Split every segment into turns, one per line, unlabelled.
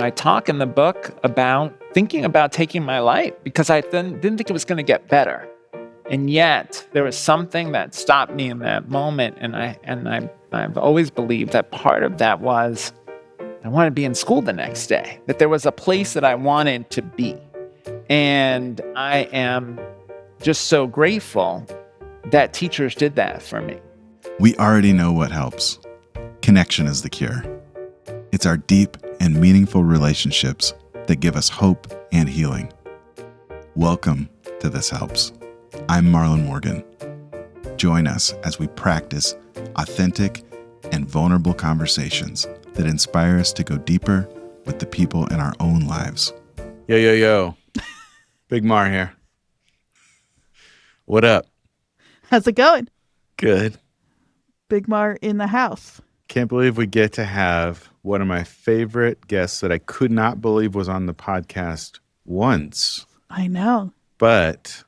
I talk in the book about thinking about taking my life because I didn't think it was going to get better. And yet there was something that stopped me in that moment. And I've always believed that part of that was I wanted to be in school the next day, that there was a place that I wanted to be. And I am just so grateful that teachers did that for me.
We already know what helps. Connection is the cure. It's our deep and meaningful relationships that give us hope and healing. Welcome to This Helps. I'm Marlon Morgan. Join us as we practice authentic and vulnerable conversations that inspire us to go deeper with the people in our own lives.
Yo. Big Mar here. What up?
How's it going?
Good.
Big Mar in the house.
Can't believe we get to have one of my favorite guests that I could not believe was on the podcast once.
I know.
But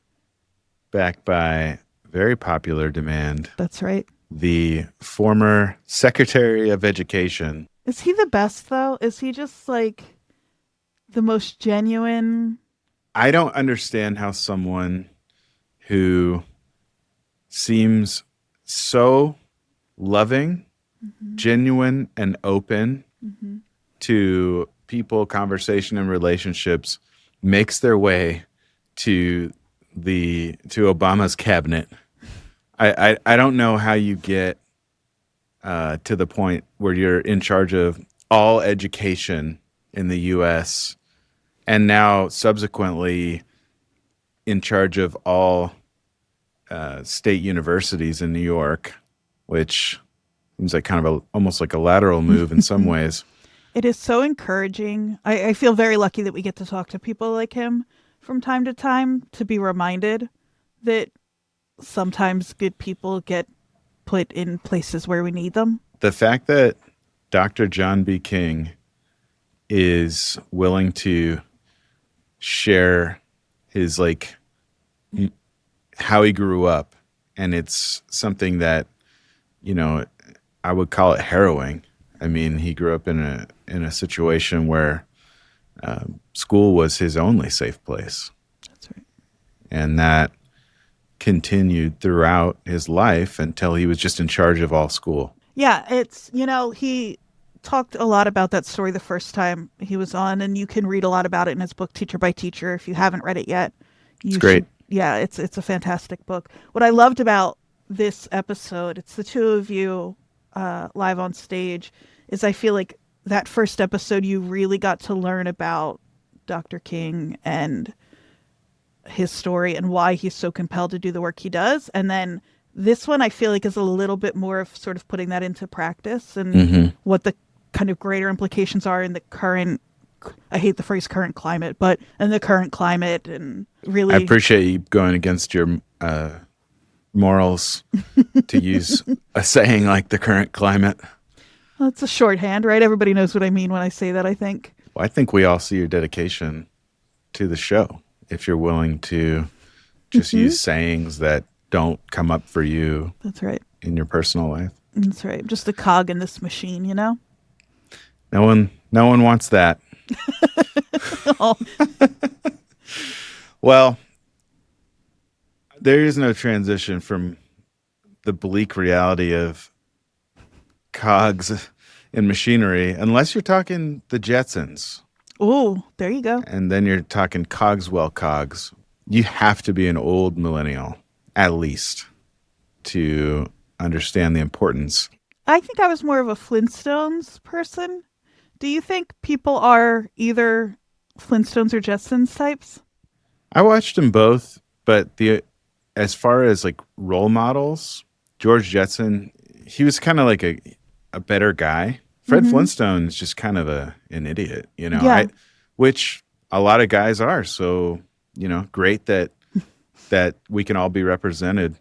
backed by very popular demand.
That's right.
The former Secretary of Education.
Is he the best, though? Is he just like the most genuine?
I don't understand how someone who seems so loving, genuine, and open to people, conversation, and relationships makes their way to Obama's cabinet. I don't know how you get to the point where you're in charge of all education in the U.S. and now subsequently in charge of all state universities in New York, which seems like kind of almost like a lateral move in some ways.
It is so encouraging. I feel very lucky that we get to talk to people like him from time to time, to be reminded that sometimes good people get put in places where we need them.
The fact that Dr. John B. King is willing to share his how he grew up, and it's something that, I would call it harrowing. I mean, he grew up in a situation where school was his only safe place.
That's right.
And that continued throughout his life until he was just in charge of all school.
Yeah, it's, he talked a lot about that story the first time he was on, and you can read a lot about it in his book, Teacher by Teacher. If you haven't read it yet,
It's great.
Yeah, it's a fantastic book. What I loved about this episode, it's the two of you live on stage, is I feel like that first episode you really got to learn about Dr. King and his story and why he's so compelled to do the work he does. And then this one I feel like is a little bit more of sort of putting that into practice and what the kind of greater implications are in the current, I hate the phrase current climate, but in the current climate. And really,
I appreciate you going against your morals to use a saying like the current climate.
Well, it's a shorthand, right? Everybody knows what I mean when I say that, I think.
Well, I think we all see your dedication to the show. If you're willing to just use sayings that don't come up for you.
That's right.
In your personal life.
That's right. Just a cog in this machine,
No one wants that.
Oh.
Well, there is no transition from the bleak reality of cogs in machinery unless you're talking the Jetsons.
Oh, there you go.
And then you're talking Cogswell cogs. You have to be an old millennial, at least, to understand the importance.
I think I was more of a Flintstones person. Do you think people are either Flintstones or Jetsons types?
I watched them both, but as far as like role models, George Jetson, he was kind of like a better guy. Fred Flintstone is just kind of an idiot,
Yeah.
Which a lot of guys are. So, great that we can all be represented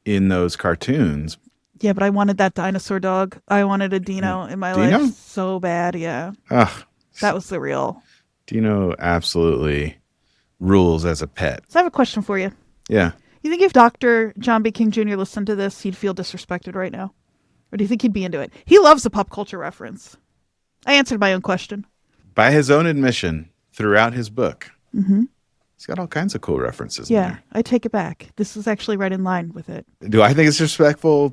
in those cartoons.
Yeah, but I wanted that dinosaur dog. I wanted a Dino in my
Dino?
life so bad, yeah.
Ugh,
That was the real.
Dino absolutely rules as a pet.
So I have a question for you.
Yeah.
You think if Dr. John B. King Jr. listened to this, he'd feel disrespected right now? Or do you think he'd be into it? He loves a pop culture reference. I answered my own question.
by his own admission, throughout his book,
Mm-hmm.
he's got all kinds of cool references in
Yeah,
there.
I take it back. This is actually right in line with it.
Do I think it's respectful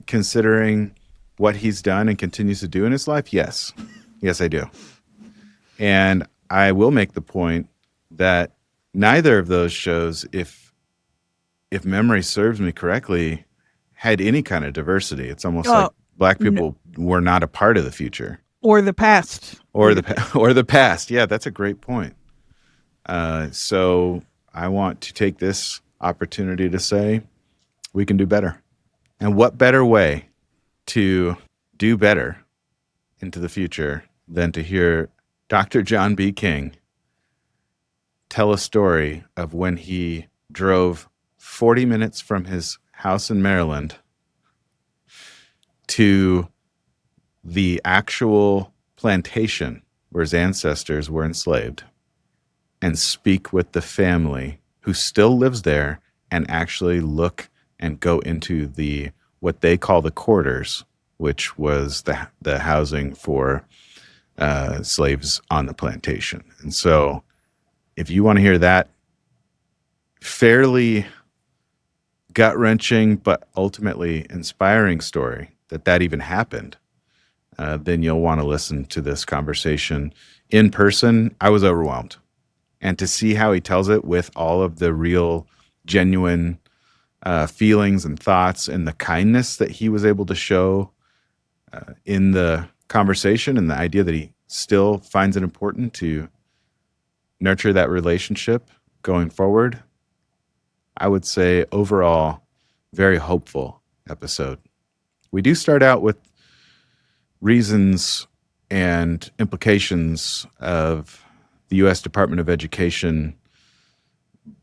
considering what he's done and continues to do in his life? Yes. Yes, I do. And I will make the point that neither of those shows, if memory serves me correctly, had any kind of diversity. It's almost like black people were not a part of the future.
Or the past.
Or the past. Yeah, that's a great point. So I want to take this opportunity to say we can do better. And what better way to do better into the future than to hear Dr. John B. King tell a story of when he drove 40 minutes from his house in Maryland to the actual plantation where his ancestors were enslaved and speak with the family who still lives there and actually look and go into what they call the quarters, which was the housing for slaves on the plantation. And so if you want to hear that fairly gut-wrenching but ultimately inspiring story that even happened, then you'll want to listen to this conversation in person. I was overwhelmed. And to see how he tells it with all of the real, genuine feelings and thoughts and the kindness that he was able to show in the conversation, and the idea that he still finds it important to nurture that relationship going forward, I would say overall, very hopeful episode. We do start out with reasons and implications of the U.S. Department of Education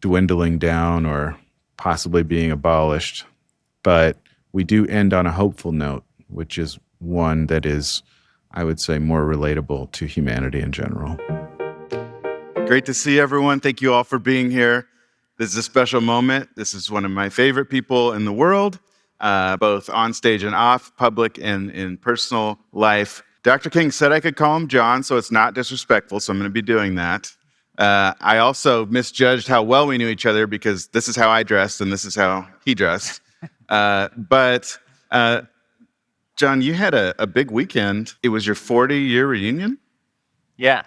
dwindling down or possibly being abolished. But we do end on a hopeful note, which is one that is, I would say, more relatable to humanity in general. Great to see everyone. Thank you all for being here. This is a special moment. This is one of my favorite people in the world, both on stage and off, public and in personal life. Dr. King said I could call him John, so it's not disrespectful, so I'm going to be doing that. I also misjudged how well we knew each other because this is how I dressed and this is how he dressed. But John, you had a big weekend. It was your 40-year reunion?
Yeah.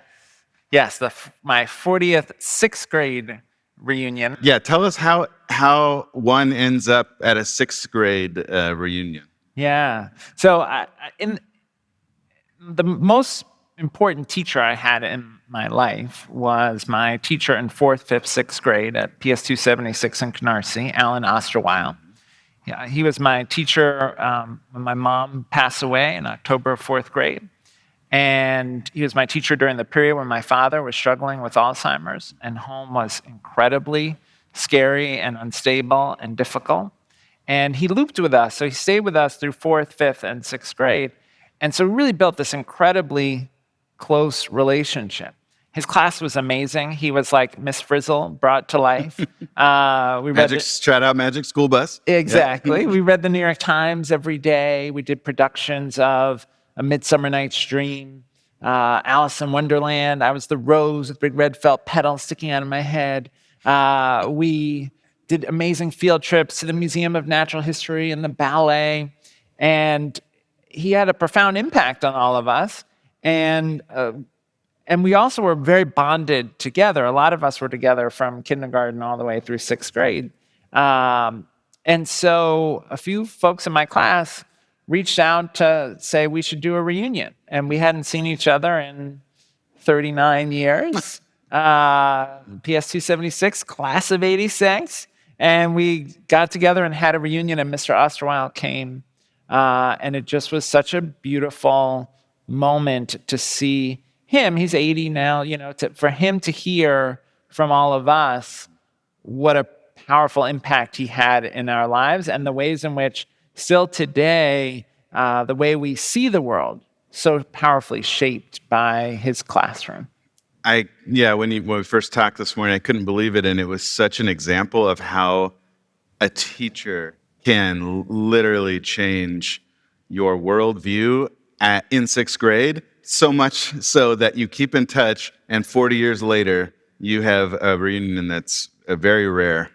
Yes, my 40th sixth grade reunion.
Yeah, tell us how one ends up at a sixth grade reunion.
Yeah. So the most important teacher I had in my life was my teacher in 4th, 5th, 6th grade at PS 276 in Canarsie, Alan Osterweil. Yeah, he was my teacher when my mom passed away in October of 4th grade. And he was my teacher during the period when my father was struggling with Alzheimer's, and home was incredibly scary and unstable and difficult. And he looped with us, so he stayed with us through 4th, 5th, and 6th grade. And so we really built this incredibly close relationship. His class was amazing. He was like Miss Frizzle brought to life.
Shout out Magic School Bus.
Exactly.
Yeah.
We read the New York Times every day. We did productions of A Midsummer Night's Dream, Alice in Wonderland. I was the rose with big red felt petals sticking out of my head. We did amazing field trips to the Museum of Natural History and the ballet. And he had a profound impact on all of us. And we also were very bonded together. A lot of us were together from kindergarten all the way through 6th grade. And so a few folks in my class reached out to say we should do a reunion. And we hadn't seen each other in 39 years. PS 276, class of 86. And we got together and had a reunion, and Mr. Osterweil came. And it just was such a beautiful moment to see him. He's 80 now, for him to hear from all of us what a powerful impact he had in our lives, and the ways in which still today, the way we see the world, so powerfully shaped by his classroom.
When we first talked this morning, I couldn't believe it, and it was such an example of how a teacher can literally change your worldview in 6th grade. so much so that you keep in touch, and 40 years later, you have a reunion that's very rare.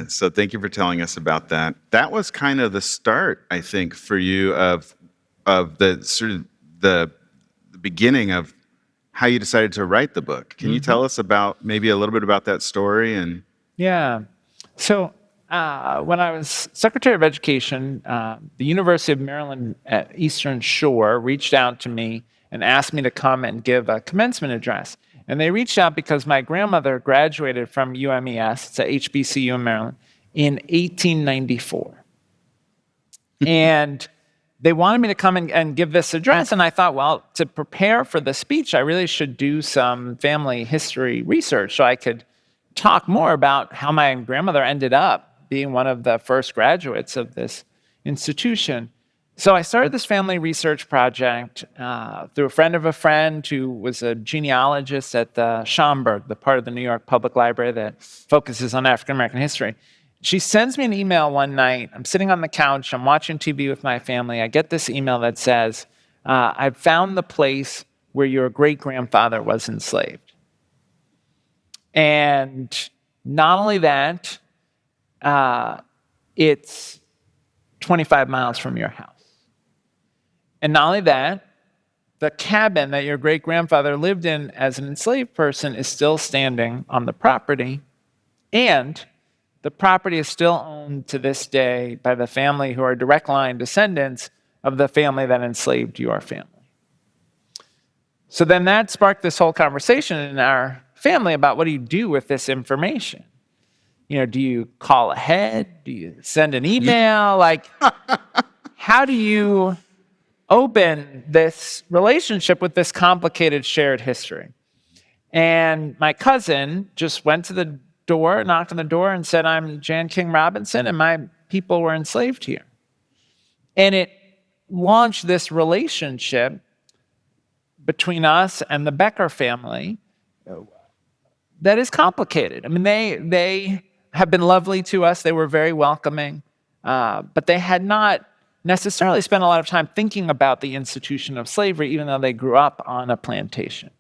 So thank you for telling us about that. That was kind of the start, I think, for you of the sort of the beginning of how you decided to write the book. Can you tell us about maybe a little bit about that story? And
Yeah. So when I was Secretary of Education, the University of Maryland at Eastern Shore reached out to me and asked me to come and give a commencement address. And they reached out because my grandmother graduated from UMES, it's a HBCU in Maryland, in 1894. And they wanted me to come and give this address. And I thought, well, to prepare for the speech, I really should do some family history research so I could talk more about how my grandmother ended up being one of the first graduates of this institution. So I started this family research project through a friend of a friend who was a genealogist at the Schomburg, the part of the New York Public Library that focuses on African American history. She sends me an email one night. I'm sitting on the couch. I'm watching TV with my family. I get this email that says, I've found the place where your great-grandfather was enslaved. And not only that, it's 25 miles from your house. And not only that, the cabin that your great-grandfather lived in as an enslaved person is still standing on the property, and the property is still owned to this day by the family who are direct line descendants of the family that enslaved your family. So then that sparked this whole conversation in our family about what do you do with this information? Do you call ahead? Do you send an email? Like, how do you open this relationship with this complicated shared history? And my cousin just went to the door, knocked on the door, and said, I'm Jan King Robinson, and my people were enslaved here. And it launched this relationship between us and the Becker family that is complicated. I mean, they have been lovely to us. They were very welcoming, but they had not necessarily spent a lot of time thinking about the institution of slavery, even though they grew up on a plantation.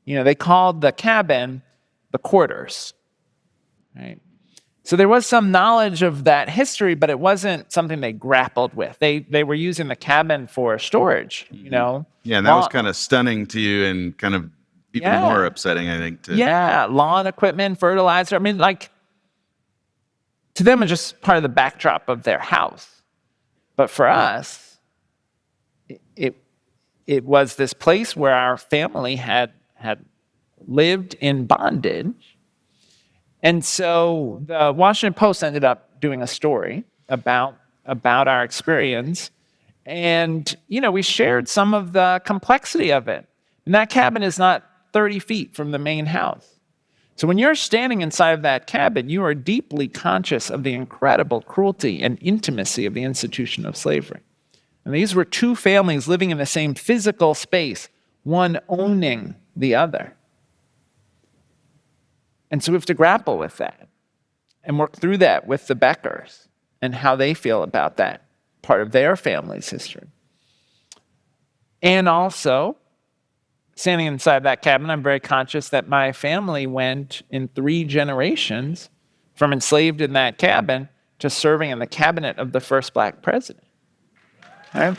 They called the cabin the quarters, right? So there was some knowledge of that history, but it wasn't something they grappled with. They were using the cabin for storage,
Yeah, and that was kind of stunning to you and kind of even more upsetting, I think.
Lawn equipment, fertilizer. I mean, to them, it's just part of the backdrop of their house. But for us, it was this place where our family had lived in bondage. And so the Washington Post ended up doing a story about our experience. And, we shared some of the complexity of it. And that cabin is not 30 feet from the main house. So when you're standing inside of that cabin, you are deeply conscious of the incredible cruelty and intimacy of the institution of slavery. And these were two families living in the same physical space, one owning the other. And so we have to grapple with that and work through that with the Beckers and how they feel about that part of their family's history. And also, standing inside that cabin, I'm very conscious that my family went in 3 generations from enslaved in that cabin to serving in the cabinet of the first Black president. Right?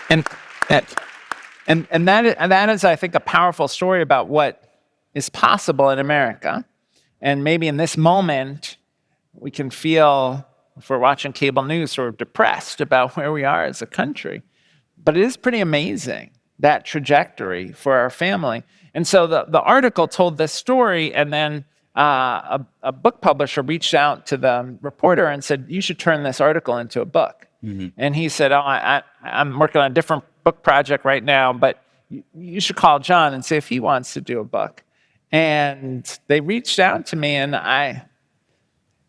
And that is, I think, a powerful story about what is possible in America. And maybe in this moment, we can feel, if we're watching cable news, sort of depressed about where we are as a country. But it is pretty amazing, that trajectory for our family. And so the article told this story, and then a book publisher reached out to the reporter and said, you should turn this article into a book. Mm-hmm. And he said, I'm working on a different book project right now, but you should call John and see if he wants to do a book. And they reached out to me, and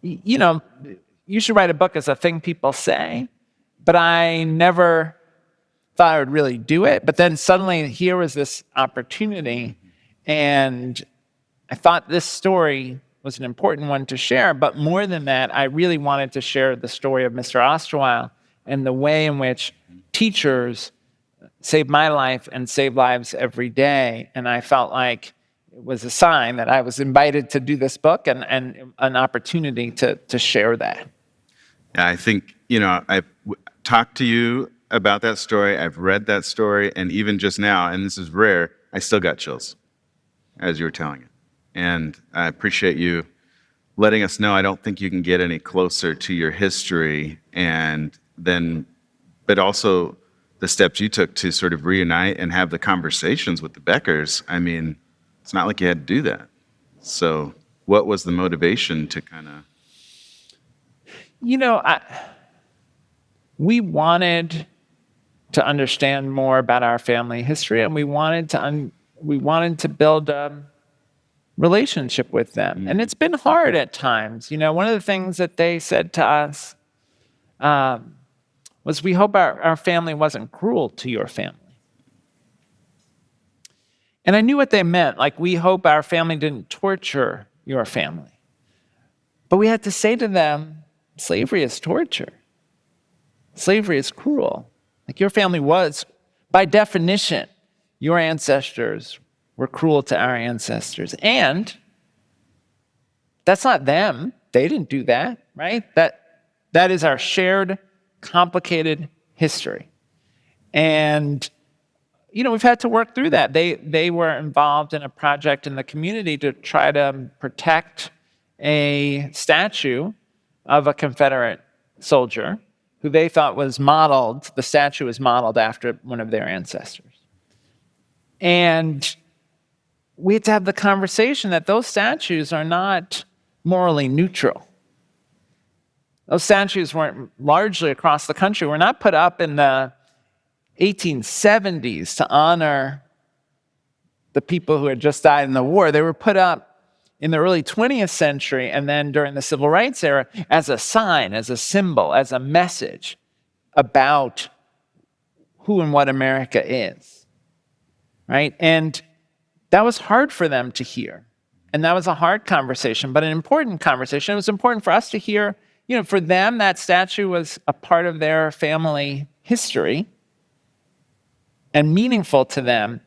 you should write a book as a thing people say, but I never thought I would really do it. But then suddenly here was this opportunity, and I thought this story was an important one to share. But more than that, I really wanted to share the story of Mr. Osterweil and the way in which teachers save my life and save lives every day. And I felt like it was a sign that I was invited to do this book and an opportunity to share that.
Yeah, I think, I've talked to you about that story. I've read that story. And even just now, and this is rare, I still got chills as you were telling it. And I appreciate you letting us know. I don't think you can get any closer to your history. But also the steps you took to sort of reunite and have the conversations with the Beckers. I mean, it's not like you had to do that. So what was the motivation to kind of...
We wanted to understand more about our family history, and we wanted to build a relationship with them. And it's been hard at times. One of the things that they said to us was, we hope our family wasn't cruel to your family. And I knew what they meant. Like, we hope our family didn't torture your family. But we had to say to them, slavery is torture. Slavery is cruel. Like, your family was, by definition, your ancestors were cruel to our ancestors. And that's not them. They didn't do that, right? That is our shared, complicated history. And, we've had to work through that. They were involved in a project in the community to try to protect a statue of a Confederate soldier who they thought was modeled, the statue was modeled after one of their ancestors. And we had to have the conversation that those statues are not morally neutral. Those statues weren't largely across the country, were not put up in the 1870s to honor the people who had just died in the war. They were put up in the early 20th century and then during the Civil Rights era as a sign, as a symbol, as a message about who and what America is, right? And that was hard for them to hear. And that was a hard conversation, but an important conversation. It was important for us to hear, for them, that statue was a part of their family history and meaningful to them.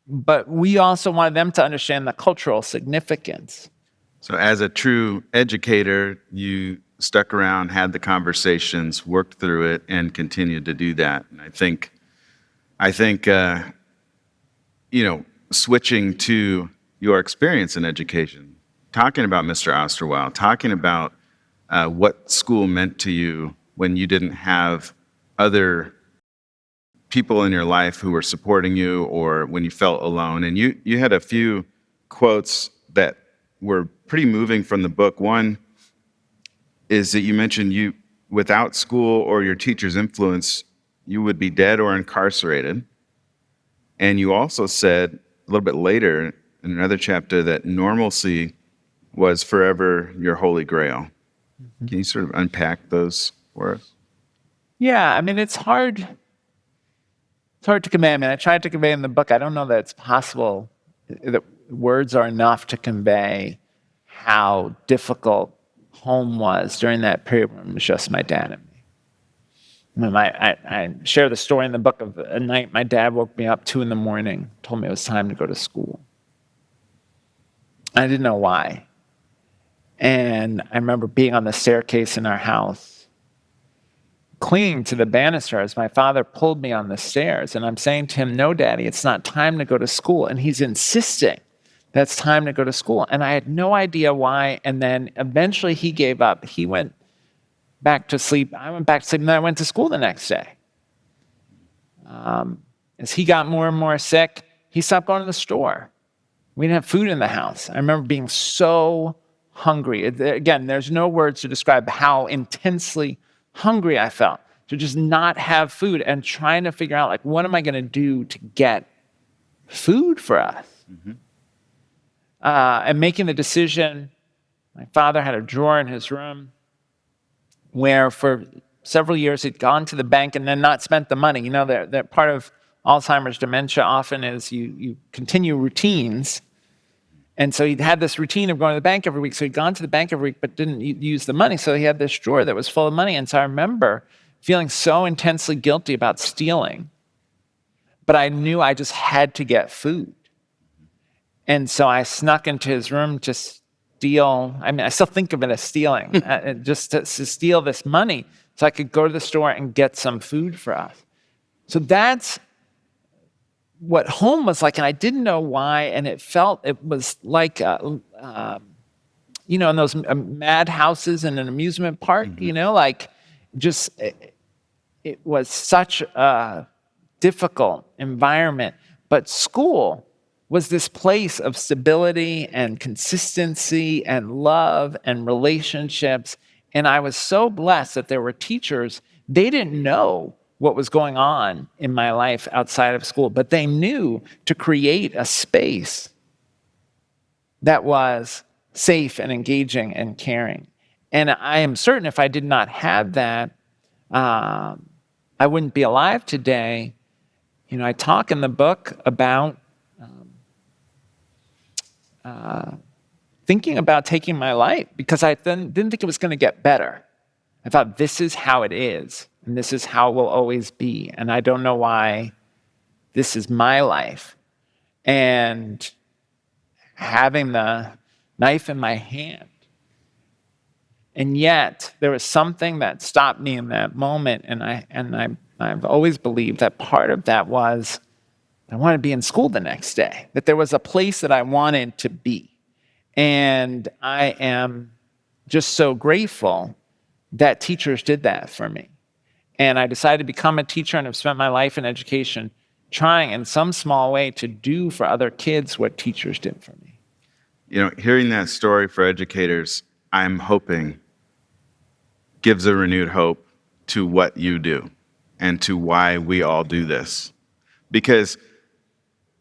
But we also wanted them to understand the cultural significance.
So as a true educator, you stuck around, had the conversations, worked through it, and continued to do that. And I think, switching to your experience in education, talking about Mr. Osterwald, talking about what school meant to you when you didn't have other people in your life who were supporting you or when you felt alone. And you had a few quotes that were pretty moving from the book. One is that you mentioned without school or your teacher's influence, you would be dead or incarcerated. And you also said a little bit later in another chapter that normalcy was forever your holy grail. Mm-hmm. Can you sort of unpack those for us?
Yeah, it's hard. It's hard to convey. I tried to convey in the book. I don't know that it's possible that words are enough to convey how difficult home was during that period when it was just my dad and me. I share the story in the book of a night my dad woke me up 2 a.m, told me it was time to go to school. I didn't know why. And I remember being on the staircase in our house, clinging to the banister as my father pulled me on the stairs. And I'm saying to him, no, Daddy, it's not time to go to school. And he's insisting that it's time to go to school. And I had no idea why. And then eventually he gave up. He went back to sleep. I went back to sleep, and then I went to school the next day. As he got more and more sick, he stopped going to the store. We didn't have food in the house. I remember being so hungry. Again, there's no words to describe how intensely hungry I felt, to just not have food and trying to figure out, what am I going to do to get food for us? Mm-hmm. And making the decision, my father had a drawer in his room where for several years he'd gone to the bank and then not spent the money. That part of Alzheimer's dementia often is you continue routines. And so he'd had this routine of going to the bank every week. So he'd gone to the bank every week, but didn't use the money. So he had this drawer that was full of money. And so I remember feeling so intensely guilty about stealing. But I knew I just had to get food. And so I snuck into his room to steal. I mean, I still think of it as stealing, just to steal this money so I could go to the store and get some food for us. So that's what home was like, and I didn't know why, and it was like, in those mad houses in an amusement park, like just, it was such a difficult environment. But school was this place of stability and consistency and love and relationships. And I was so blessed that there were teachers, they didn't know what was going on in my life outside of school, but they knew to create a space that was safe and engaging and caring. And I am certain if I did not have that, I wouldn't be alive today. I talk in the book about thinking about taking my life because I then didn't think it was going to get better. I thought, this is how it is, and this is how it will always be, and I don't know why this is my life. And having the knife in my hand, and yet there was something that stopped me in that moment, and I've always believed that part of that was I wanted to be in school the next day, that there was a place that I wanted to be. And I am just so grateful that teachers did that for me. And I decided to become a teacher and have spent my life in education trying in some small way to do for other kids what teachers did for me.
Hearing that story for educators, I'm hoping gives a renewed hope to what you do and to why we all do this. Because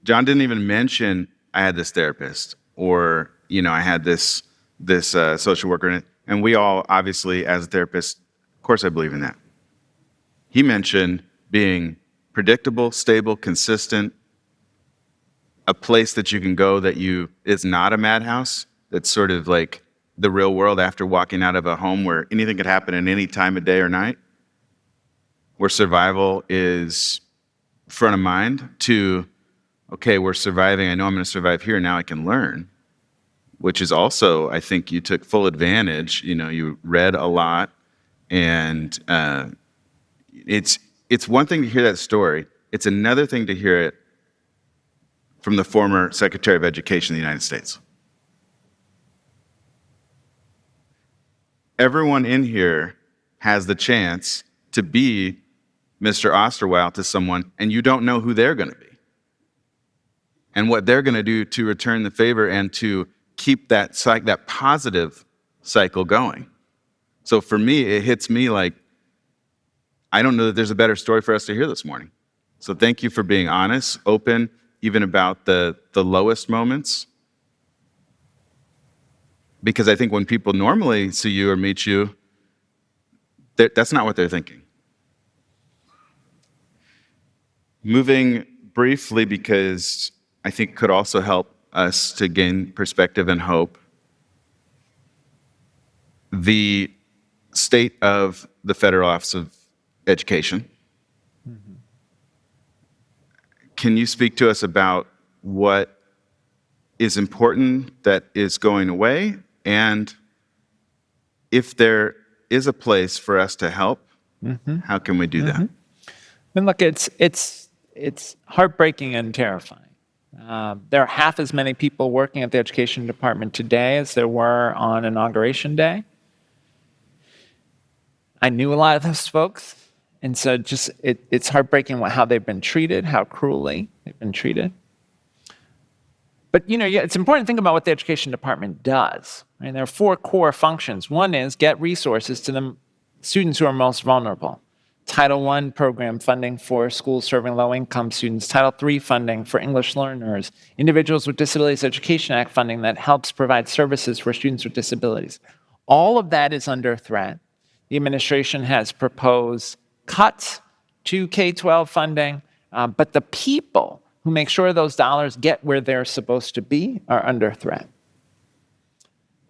John didn't even mention I had this therapist or, I had this social worker, and we all obviously as a therapist, of course I believe in that. He mentioned being predictable, stable, consistent, a place that you can go that is not a madhouse, that's sort of like the real world after walking out of a home where anything could happen at any time of day or night, where survival is front of mind to, okay, we're surviving, I know I'm going to survive here, now I can learn, which is also, I think you took full advantage, you read a lot, and it's one thing to hear that story, it's another thing to hear it from the former Secretary of Education of the United States. Everyone in here has the chance to be Mr. Osterweiler to someone, and you don't know who they're going to be and what they're going to do to return the favor and to keep that positive cycle going. So for me, it hits me like, I don't know that there's a better story for us to hear this morning. So thank you for being honest, open, even about the lowest moments. Because I think when people normally see you or meet you, that's not what they're thinking. Moving briefly, because I think could also help us to gain perspective and hope. The state of the Federal Office of Education. Mm-hmm. Can you speak to us about what is important that is going away, and if there is a place for us to help, how can we do that?
I mean, look, it's heartbreaking and terrifying. There are half as many people working at the education department today as there were on Inauguration Day. I knew a lot of those folks, and so it's heartbreaking how they've been treated, how cruelly they've been treated. But it's important to think about what the education department does. Right? There are 4 core functions. One is get resources to the students who are most vulnerable. Title I program funding for schools serving low-income students. Title III funding for English learners. Individuals with Disabilities Education Act funding that helps provide services for students with disabilities. All of that is under threat. The administration has proposed cuts to K-12 funding, but the people who make sure those dollars get where they're supposed to be are under threat.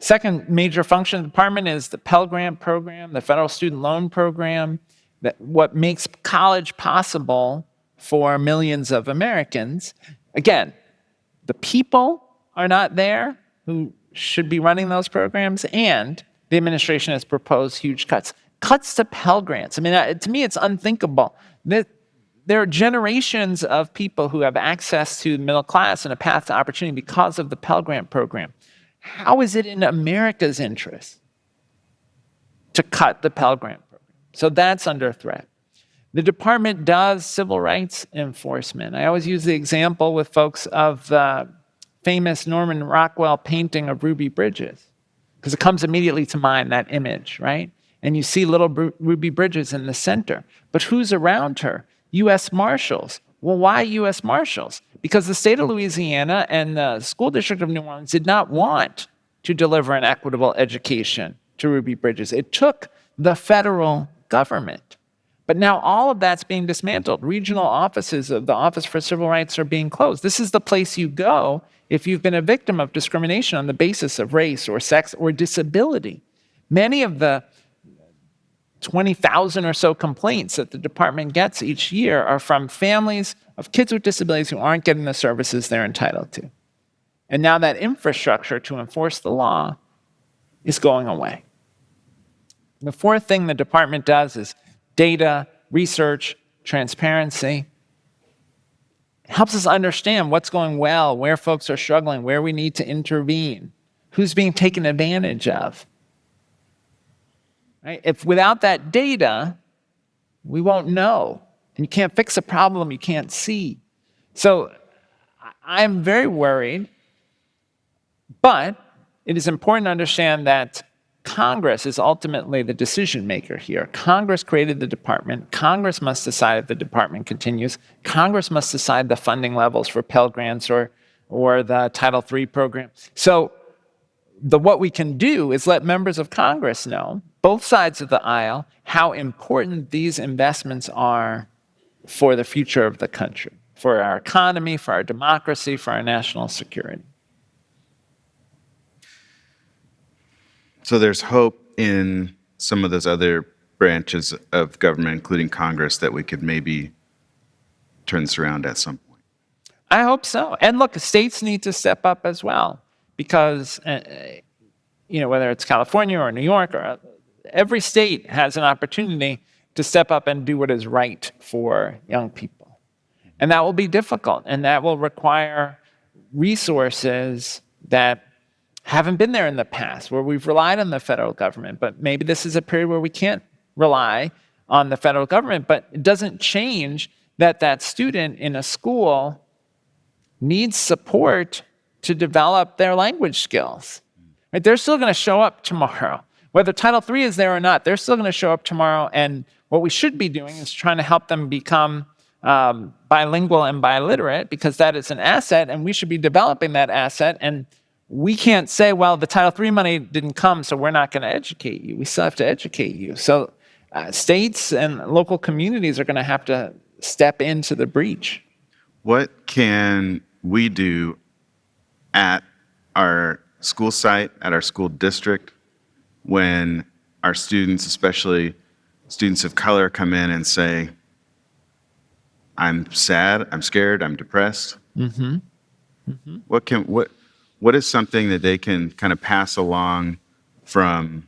Second major function of the department is the Pell Grant program, the Federal Student Loan Program, that what makes college possible for millions of Americans. Again, the people are not there who should be running those programs, and the administration has proposed huge cuts. Cuts to Pell Grants. I mean, to me, it's unthinkable. There are generations of people who have access to the middle class and a path to opportunity because of the Pell Grant program. How is it in America's interest to cut the Pell Grant program? So that's under threat. The department does civil rights enforcement. I always use the example with folks of the famous Norman Rockwell painting of Ruby Bridges, because it comes immediately to mind, that image, right? And you see little Ruby Bridges in the center. But who's around her? U.S. Marshals. Well, why U.S. Marshals? Because the state of Louisiana and the school district of New Orleans did not want to deliver an equitable education to Ruby Bridges. It took the federal government. But now all of that's being dismantled. Regional offices of the Office for Civil Rights are being closed. This is the place you go if you've been a victim of discrimination on the basis of race or sex or disability. Many of the 20,000 or so complaints that the department gets each year are from families of kids with disabilities who aren't getting the services they're entitled to. And now that infrastructure to enforce the law is going away. The fourth thing the department does is data, research, transparency. It helps us understand what's going well, where folks are struggling, where we need to intervene, who's being taken advantage of. Right? If without that data, we won't know. And you can't fix a problem you can't see. So I'm very worried, but it is important to understand that Congress is ultimately the decision maker here. Congress created the department. Congress must decide if the department continues. Congress must decide the funding levels for Pell Grants or the Title III program. So what we can do is let members of Congress know, both sides of the aisle, how important these investments are for the future of the country, for our economy, for our democracy, for our national security.
So there's hope in some of those other branches of government, including Congress, that we could maybe turn this around at some point.
I hope so. And look, states need to step up as well, because whether it's California or New York, or every state has an opportunity to step up and do what is right for young people. And that will be difficult, and that will require resources that haven't been there in the past, where we've relied on the federal government. But maybe this is a period where we can't rely on the federal government. But it doesn't change that student in a school needs support to develop their language skills. Right? They're still going to show up tomorrow. Whether Title III is there or not, they're still going to show up tomorrow. And what we should be doing is trying to help them become bilingual and biliterate, because that is an asset, and we should be developing that asset. And we can't say, well, the Title III money didn't come, so we're not going to educate you. We still have to educate you. So states and local communities are going to have to step into the breach.
What can we do at our school site, at our school district, when our students, especially students of color, come in and say, I'm sad, I'm scared, I'm depressed? Mm-hmm. Mm-hmm. What is something that they can kind of pass along from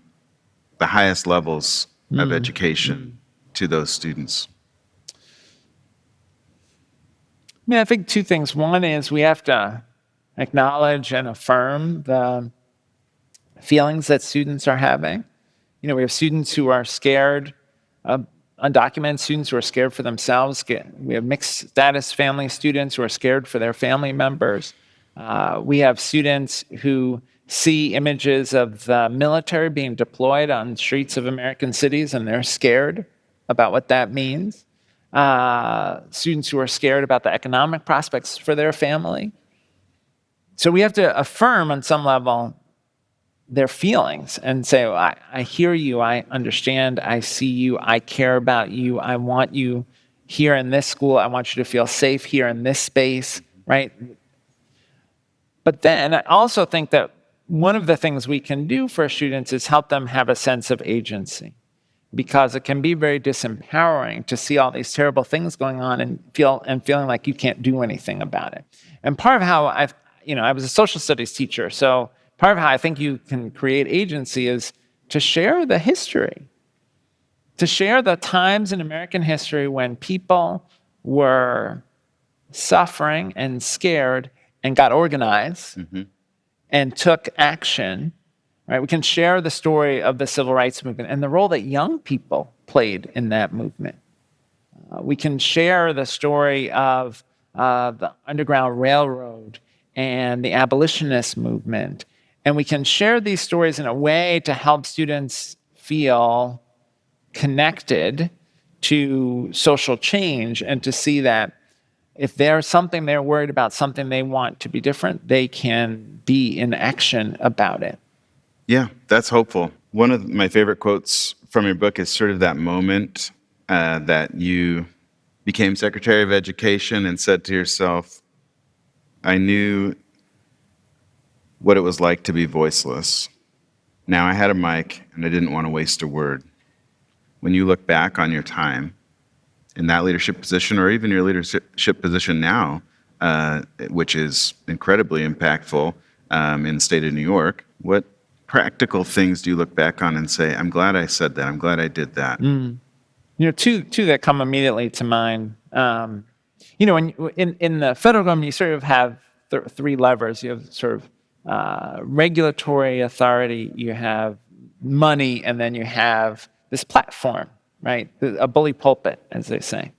the highest levels of education to those students?
I think two things. One is we have to acknowledge and affirm the feelings that students are having. We have students who are scared, undocumented students who are scared for themselves. We have mixed status family students who are scared for their family members. We have students who see images of the military being deployed on streets of American cities, and they're scared about what that means. Students who are scared about the economic prospects for their family. So we have to affirm on some level their feelings and say, well, I hear you, I understand, I see you, I care about you, I want you here in this school, I want you to feel safe here in this space, right? But then I also think that one of the things we can do for students is help them have a sense of agency. because it can be very disempowering to see all these terrible things going on and feeling like you can't do anything about it. And part of how I was a social studies teacher, so part of how I think you can create agency is to share the history, to share the times in American history when people were suffering and scared and got organized and took action. Right? We can share the story of the civil rights movement and the role that young people played in that movement. We can share the story of the Underground Railroad and the abolitionist movement. And we can share these stories in a way to help students feel connected to social change and to see that if there's something they're worried about, something they want to be different, they can be in action about it.
Yeah, that's hopeful. One of my favorite quotes from your book is sort of that moment that you became Secretary of Education and said to yourself, I knew what it was like to be voiceless. Now I had a mic and I didn't want to waste a word. When you look back on your time in that leadership position, or even your leadership position now, which is incredibly impactful in the state of New York, what practical things do you look back on and say, I'm glad I said that, I'm glad I did that?
Two that come immediately to mind. In the federal government, you sort of have three levers. You have sort of regulatory authority, you have money, and then you have this platform, right? A bully pulpit, as they say.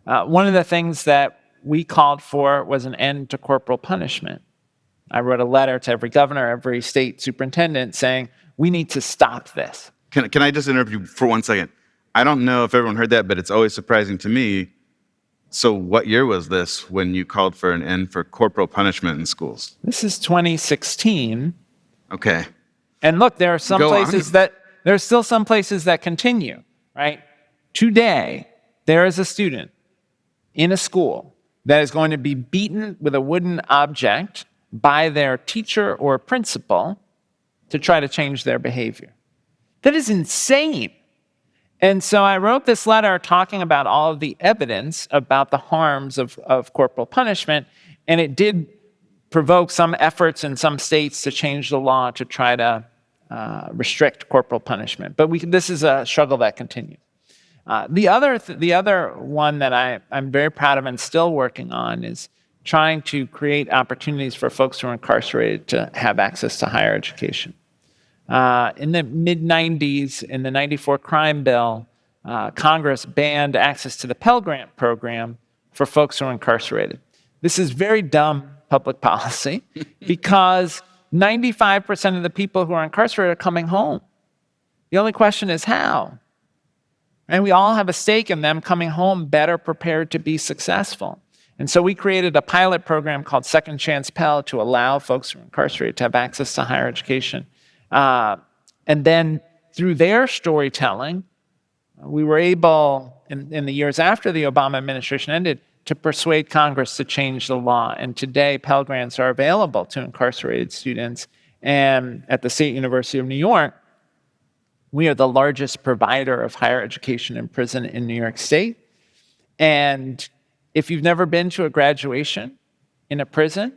One of the things that we called for was an end to corporal punishment. I wrote a letter to every governor, every state superintendent saying, we need to stop this.
Can I just interrupt you for 1 second? I don't know if everyone heard that, but it's always surprising to me. So what year was this when you called for an end for corporal punishment in schools?
This is 2016.
Okay.
And look, there are still some places that continue, right? Today, there is a student in a school that is going to be beaten with a wooden object by their teacher or principal to try to change their behavior. That is insane. And so I wrote this letter talking about all of the evidence about the harms of corporal punishment, and it did provoke some efforts in some states to change the law to try to restrict corporal punishment. But this is a struggle that continues. The other one that I'm very proud of and still working on is trying to create opportunities for folks who are incarcerated to have access to higher education. In the mid-'90s, in the '94 crime bill, Congress banned access to the Pell Grant program for folks who are incarcerated. This is very dumb public policy because 95% of the people who are incarcerated are coming home. The only question is how. And we all have a stake in them coming home better prepared to be successful. And so we created a pilot program called Second Chance Pell to allow folks who are incarcerated to have access to higher education. And then through their storytelling, we were able, in the years after the Obama administration ended, to persuade Congress to change the law. And today, Pell Grants are available to incarcerated students. And at the State University of New York, we are the largest provider of higher education in prison in New York State. And if you've never been to a graduation in a prison,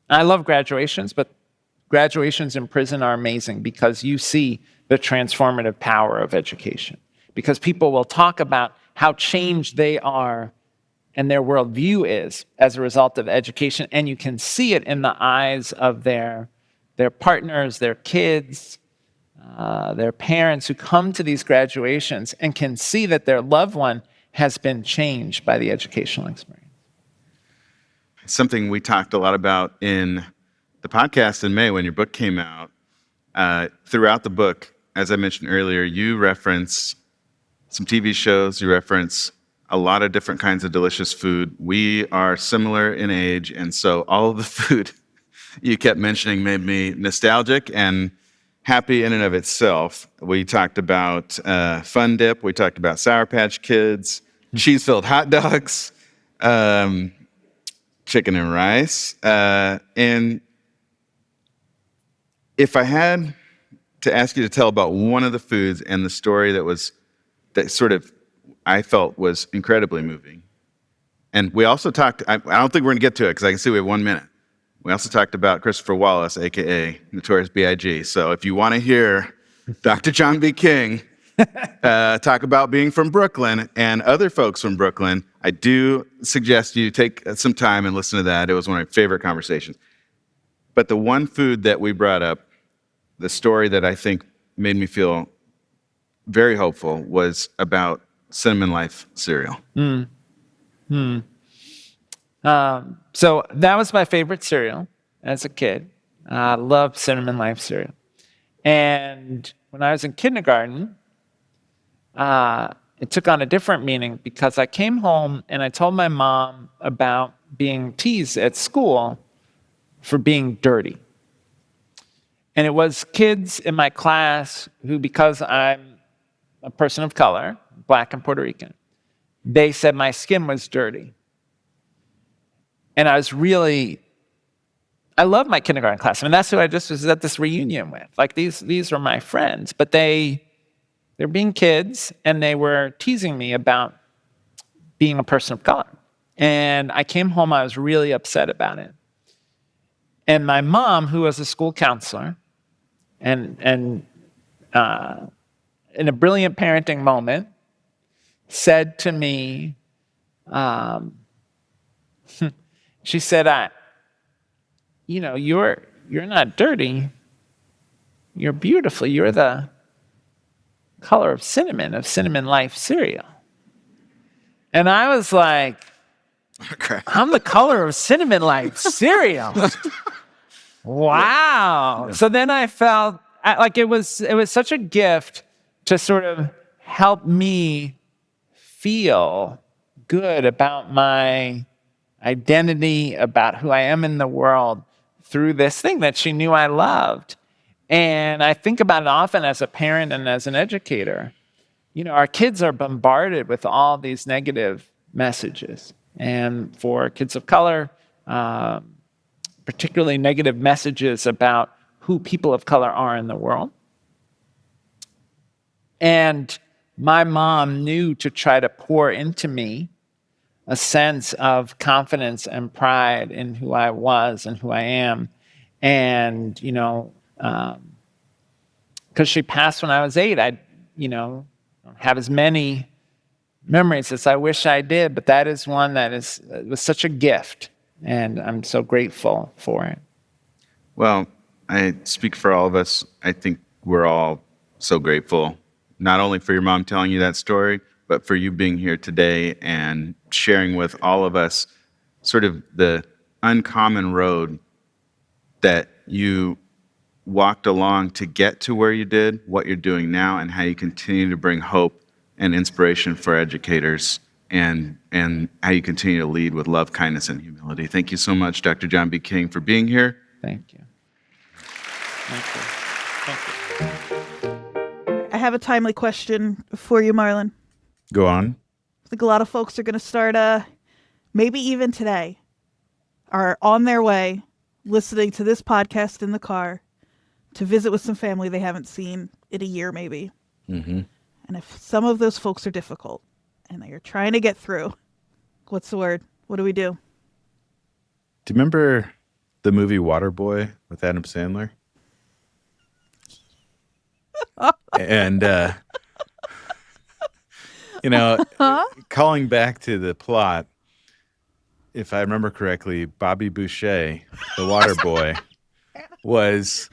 I love graduations, but graduations in prison are amazing because you see the transformative power of education. Because people will talk about how changed they are and their worldview is as a result of education, and you can see it in the eyes of their partners, their kids, their parents who come to these graduations and can see that their loved one has been changed by the educational experience.
Something we talked a lot about in the podcast in May when your book came out. Throughout the book, as I mentioned earlier, you reference some TV shows, you reference a lot of different kinds of delicious food. We are similar in age, and so all of the food you kept mentioning made me nostalgic and happy in and of itself. We talked about Fun Dip, we talked about Sour Patch Kids, cheese-filled hot dogs, chicken and rice. And if I had to ask you to tell about one of the foods and the story that sort of I felt was incredibly moving. And we also talked, I don't think we're going to get to it because I can see we have 1 minute. We also talked about Christopher Wallace, a.k.a. Notorious B.I.G. So if you want to hear Dr. John B. King talk about being from Brooklyn and other folks from Brooklyn, I do suggest you take some time and listen to that. It was one of my favorite conversations. But the one food that we brought up, the story that I think made me feel very hopeful, was about Cinnamon Life cereal.
So that was my favorite cereal as a kid. I loved Cinnamon Life cereal. And when I was in kindergarten, it took on a different meaning because I came home and I told my mom about being teased at school for being dirty. And it was kids in my class who, because I'm a person of color, Black and Puerto Rican, they said my skin was dirty. And I love my kindergarten class. I mean, that's who I just was at this reunion with. Like, these were my friends, but they're being kids, and they were teasing me about being a person of color. And I came home, I was really upset about it. And my mom, who was a school counselor, and in a brilliant parenting moment, said to me, she said, you're not dirty, you're beautiful, you're the color of Cinnamon Life cereal. And I was like,
Okay.
I'm the color of Cinnamon Life cereal. Wow. So then I felt like it was such a gift to sort of help me feel good about my identity, about who I am in the world through this thing that she knew I loved. And I think about it often as a parent and as an educator. Our kids are bombarded with all these negative messages. And for kids of color, particularly negative messages about who people of color are in the world. And my mom knew to try to pour into me a sense of confidence and pride in who I was and who I am. And, because she passed when I was 8, I, don't have as many memories as I wish I did, but that is one that was such a gift, and I'm so grateful for it.
Well, I speak for all of us. I think we're all so grateful, not only for your mom telling you that story, but for you being here today and sharing with all of us sort of the uncommon road that you walked along to get to where you did, what you're doing now, and how you continue to bring hope and inspiration for educators, and how you continue to lead with love, kindness, and humility. Thank you so much, Dr. John B. King, for being here.
Thank you.
I have a timely question for you, Marlon.
Go on.
I think a lot of folks are going to start, maybe even today, are on their way listening to this podcast in the car to visit with some family they haven't seen in a year, maybe.
Mm-hmm.
And if some of those folks are difficult and they're trying to get through, what's the word? What do we do?
Do you remember the movie Waterboy with Adam Sandler? And, calling back to the plot, if I remember correctly, Bobby Boucher, the water boy, was,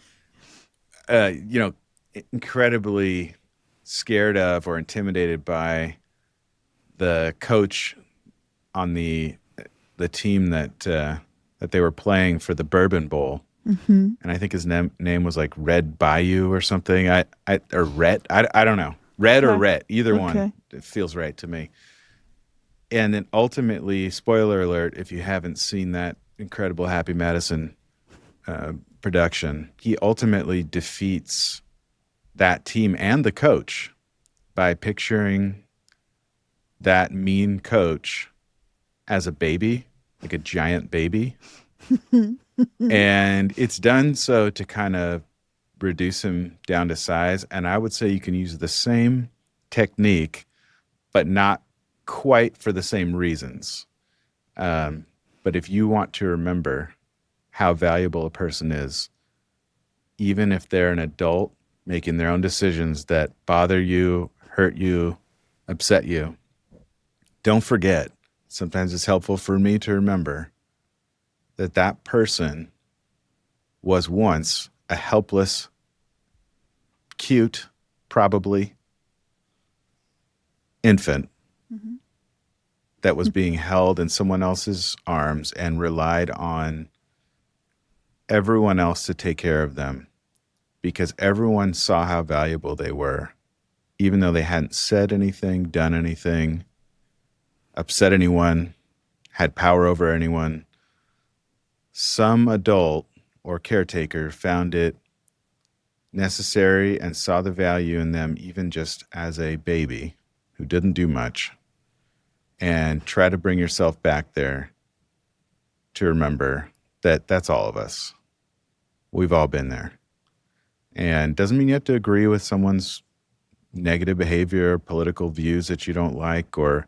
incredibly scared of or intimidated by the coach on the team that they were playing for the Bourbon Bowl.
Mm-hmm.
And I think his name was like Red Bayou or something. Or Rhett. I don't know. Red or Rhett. Either one. It feels right to me. And then ultimately, spoiler alert, if you haven't seen that incredible Happy Madison production, he ultimately defeats that team and the coach by picturing that mean coach as a baby, like a giant baby. And it's done so to kind of reduce him down to size. And I would say you can use the same technique, but not quite for the same reasons. But if you want to remember how valuable a person is, even if they're an adult making their own decisions that bother you, hurt you, upset you, don't forget. Sometimes it's helpful for me to remember that that person was once a helpless, cute, probably, infant that was being held in someone else's arms and relied on everyone else to take care of them because everyone saw how valuable they were, even though they hadn't said anything, done anything, upset anyone, had power over anyone. Some adult or caretaker found it necessary and saw the value in them even just as a baby who didn't do much. And try to bring yourself back there to remember that that's all of us. We've all been there. And doesn't mean you have to agree with someone's negative behavior, political views that you don't like, or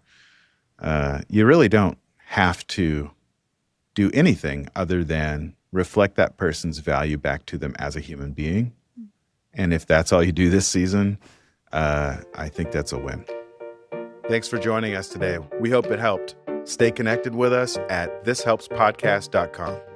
you really don't have to do anything other than reflect that person's value back to them as a human being. And if that's all you do this season, I think that's a win. Thanks for joining us today. We hope it helped. Stay connected with us at thishelpspodcast.com.